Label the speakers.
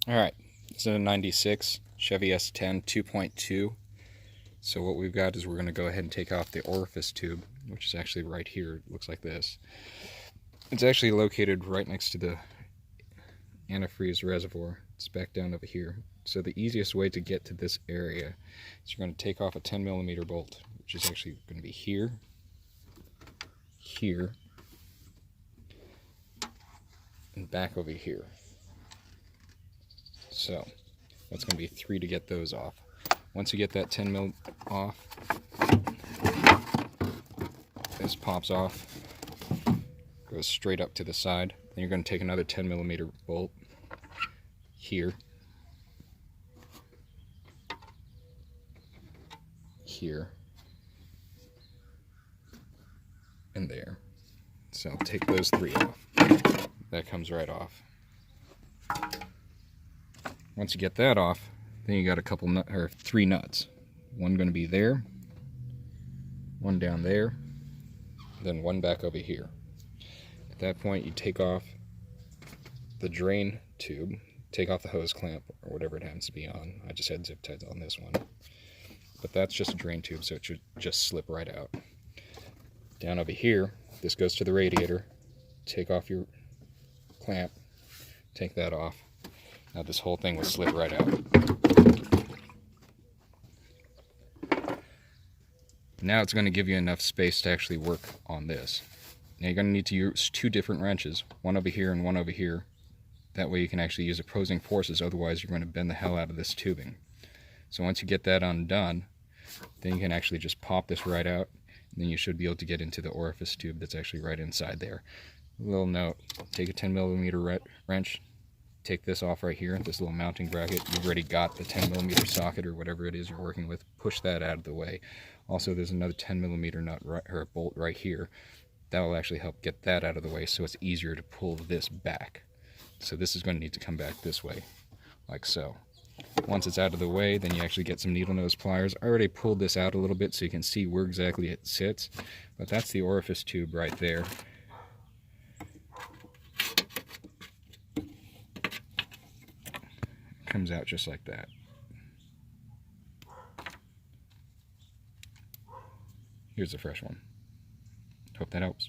Speaker 1: Alright, this is a 96 Chevy S10 2.2. So what we've got is we're going to go ahead and take off the orifice tube, which is actually right here. It looks like this. It's actually located right next to the antifreeze reservoir. It's back down over here. So the easiest way to get to this area is you're going to take off a 10mm bolt, which is actually going to be here, here, and back over here. So that's going to be 3 to get those off. Once you get that 10mm off, this pops off, goes straight up to the side. Then you're going to take another 10mm bolt here, here, and there. So take those 3 off. That comes right off. Once you get that off, then you got a couple or 3 nuts. One going to be there, one down there, then one back over here. At that point, you take off the drain tube, take off the hose clamp or whatever it happens to be on. I just had zip ties on this one, but that's just a drain tube, so it should just slip right out. Down over here, this goes to the radiator. Take off your clamp, take that off. Now this whole thing will slip right out. Now it's going to give you enough space to actually work on this. Now you're going to need to use 2 different wrenches, one over here and one over here. That way you can actually use opposing forces, otherwise you're going to bend the hell out of this tubing. So once you get that undone, then you can actually just pop this right out, and then you should be able to get into the orifice tube that's actually right inside there. A little note, take a 10mm wrench, take this off right here, this little mounting bracket. You've already got the 10mm socket or whatever it is you're working with. Push that out of the way. Also, there's another 10mm nut or bolt right here. That will actually help get that out of the way, so it's easier to pull this back. So this is going to need to come back this way, like so. Once it's out of the way, then you actually get some needle nose pliers. I already pulled this out a little bit so you can see where exactly it sits, but that's the orifice tube right there. Comes out just like that. Here's a fresh one. Hope that helps.